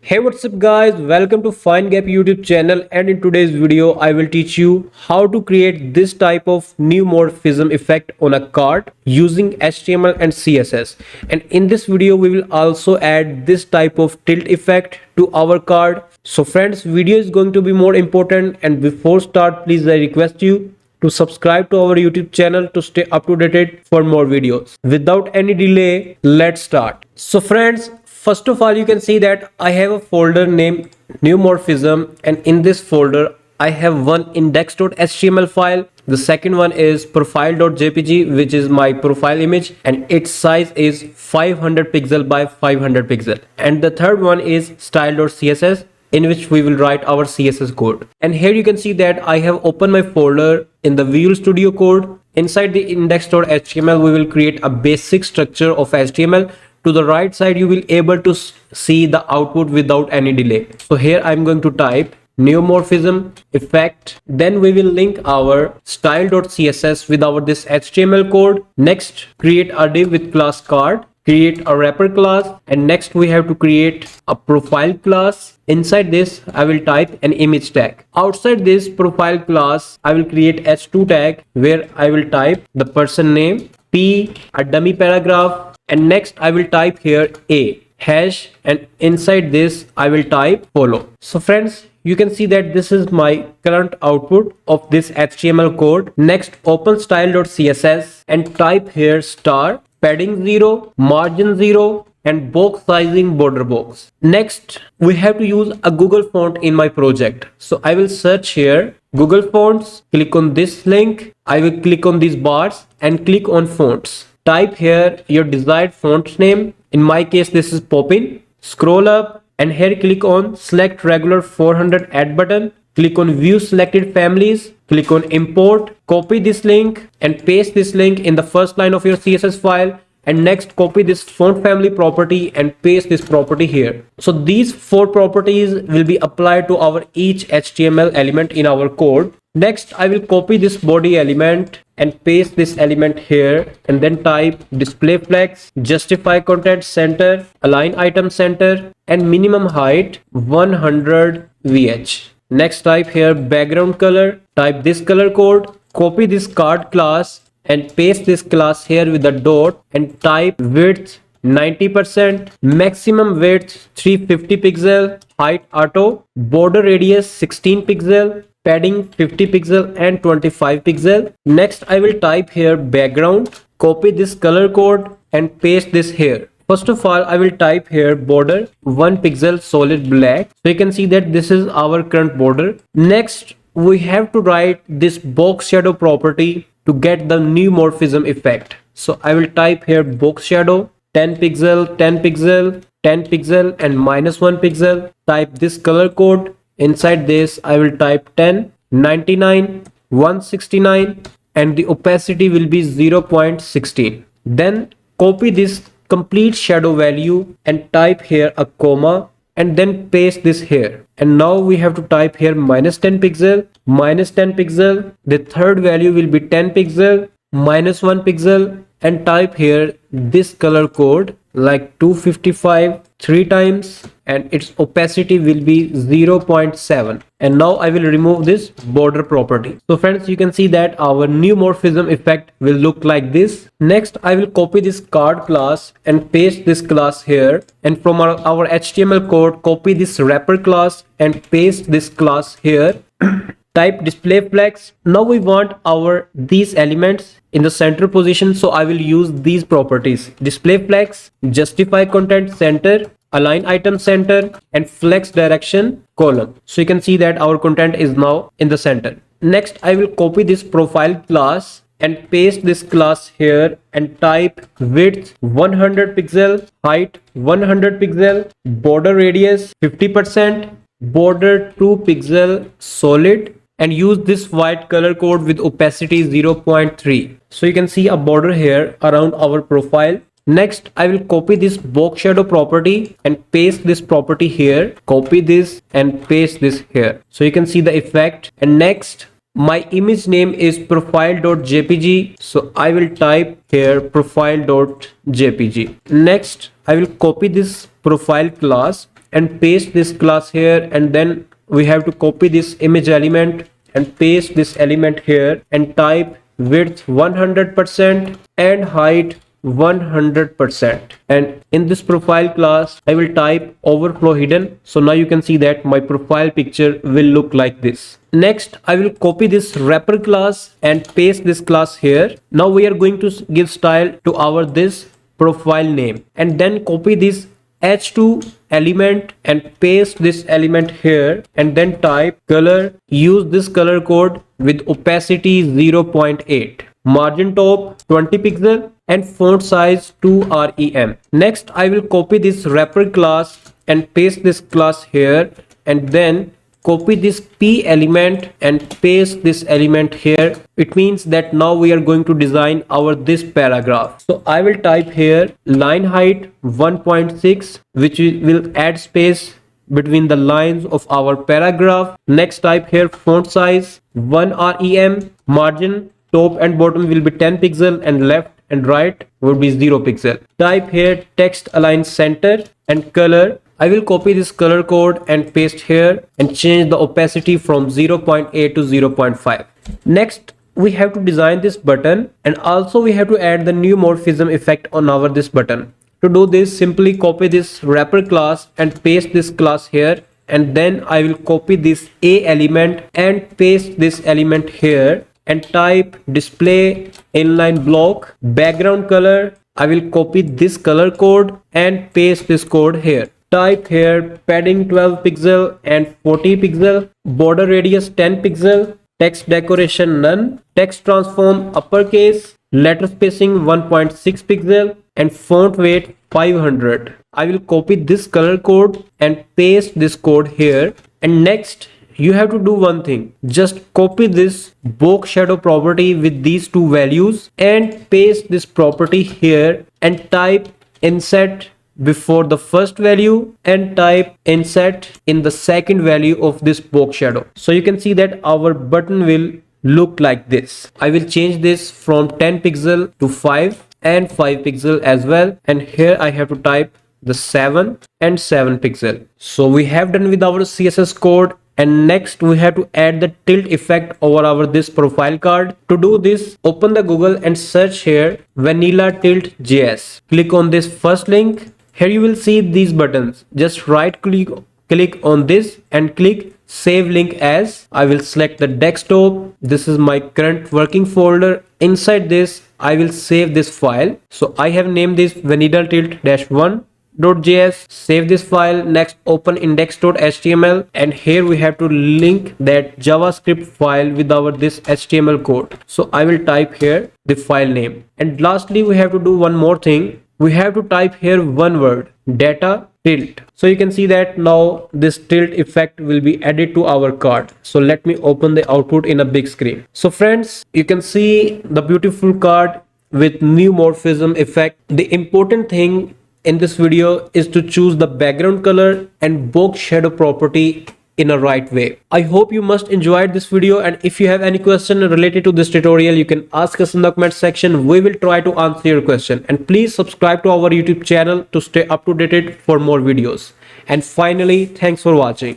Hey, what's up guys, welcome to FineGap YouTube channel, and in today's video I will teach you how to create this type of neumorphism effect on a card using HTML and CSS. And in this video we will also add this type of tilt effect to our card. So friends, video is going to be more important, and before start please I request you to subscribe to our YouTube channel to stay up to date for more videos. Without any delay, let's start. So friends, first of all, you can see that I have a folder named Neumorphism, and in this folder I have one index.html file. The second one is profile.jpg, which is my profile image, and its size is 500 pixel by 500 pixel. And the third one is style.css, in which we will write our CSS code. And here you can see that I have opened my folder in the Visual Studio Code. Inside the index.html we will create a basic structure of HTML. To the right side you will able to see the output without any delay. So here I'm going to type neumorphism effect, then we will link our style.css with our this HTML code. Next, create a div with class card, create a wrapper class, and next we have to create a profile class. Inside this I will type an image tag. Outside this profile class I will create h2 tag where I will type the person name, p, a dummy paragraph, and next I will type here a hash, and inside this I will type follow. So friends, you can see that this is my current output of this HTML code. Next, open style.css and type here star, padding 0, margin 0, and box sizing border box. Next, we have to use a Google font in my project. So I will search here Google Fonts, click on this link, I will click on these bars and click on fonts. Type here your desired font name. In my case this is Poppin. Scroll up and here click on select regular 400 add button. Click on view selected families. Click on import. Copy this link and paste this link in the first line of your CSS file. And next copy this font family property and paste this property here. So these four properties will be applied to our each HTML element in our code. Next, I will copy this body element and paste this element here, and then type display flex, justify content center, align item center, and minimum height 100 VH. Next, type here background color, type this color code, copy this card class and paste this class here with a dot and type width 90%, maximum width 350 pixel, height auto, border radius 16 pixel, padding 50 pixel and 25 pixel. Next I will type here background, copy this color code and paste this here. First of all I will type here border 1 pixel solid black. So you can see that this is our current border. Next we have to write this box shadow property to get the neumorphism effect. So I will type here box shadow 10 pixel, 10 pixel, 10 pixel and -1 pixel. Type this color code. Inside this I will type 10, 99, 169, and the opacity will be 0.16. Then copy this complete shadow value and type here a comma and then paste this here. And now we have to type here -10 pixel, -10 pixel. The third value will be 10 pixel, -1 pixel, and type here this color code like 255 3 times, and its opacity will be 0.7. And now I will remove this border property. So friends, you can see that our neumorphism effect will look like this. Next I will copy this card class and paste this class here, and from our HTML code copy this wrapper class and paste this class here. Type display flex. Now we want these elements in the center position, so I will use these properties: display flex, justify content center, align item center, and flex direction column. So you can see that our content is now in the center. Next I will copy this profile class and paste this class here and type width 100 pixel, height 100 pixel, border radius 50%, border 2 pixel solid, and use this white color code with opacity 0.3. So you can see a border here around our profile. Next I will copy this box shadow property and paste this property here, copy this and paste this here. So you can see the effect. And next my image name is profile.jpg, so I will type here profile.jpg. Next I will copy this profile class and paste this class here, and then we have to copy this image element and paste this element here and type width 100% and height 100%. And in this profile class I will type overflow hidden. So now you can see that my profile picture will look like this. Next I will copy this wrapper class and paste this class here. Now we are going to give style to our this profile name, and then copy this h2 element and paste this element here, and then type color. Use this color code with opacity 0.8, margin top 20 pixel and font size 2 rem. Next I will copy this wrapper class and paste this class here, and then copy this p element and paste this element here. It means that now we are going to design our this paragraph. So I will type here line height 1.6, which will add space between the lines of our paragraph. Next type here font size 1 rem, margin top and bottom will be 10 pixel and left and right would be 0 pixel. Type here text align center, and color I will copy this color code and paste here and change the opacity from 0.8 to 0.5. Next we have to design this button, and also we have to add the neumorphism effect on our this button. To do this, simply copy this wrapper class and paste this class here, and then I will copy this a element and paste this element here and type display inline block background color. I will copy this color code and paste this code here. Type here padding 12 pixel and 40 pixel, border radius 10 pixel, text decoration none, text transform uppercase, letter spacing 1.6 pixel and font weight 500. I will copy this color code and paste this code here. And next you have to do one thing, just copy this box shadow property with these two values and paste this property here and type inset before the first value and type inset in the second value of this box shadow. So you can see that our button will look like this. I will change this from 10 pixel to 5 and 5 pixel as well, and here I have to type the 7 and 7 pixel. So we have done with our CSS code, and next we have to add the tilt effect over our this profile card. To do this, open the Google and search here vanilla tilt JS. Click on this first link. Here you will see these buttons. Just right click on this and click save link as. I will select the desktop. This is my current working folder. Inside this I will save this file. So I have named this vanilla tilt-1.js. Save this file. Next open index.html, and here we have to link that JavaScript file with our this HTML code. So I will type here the file name, and lastly we have to do one more thing. We have to type here one word, data tilt. So you can see that now this tilt effect will be added to our card. So let me open the output in a big screen. So friends, you can see the beautiful card with neumorphism effect. The important thing in this video is to choose the background color and box shadow property in a right way. I hope you must enjoyed this video, and if you have any question related to this tutorial, you can ask us in the comment section. We will try to answer your question, and please subscribe to our YouTube channel to stay up to date for more videos. And finally, thanks for watching.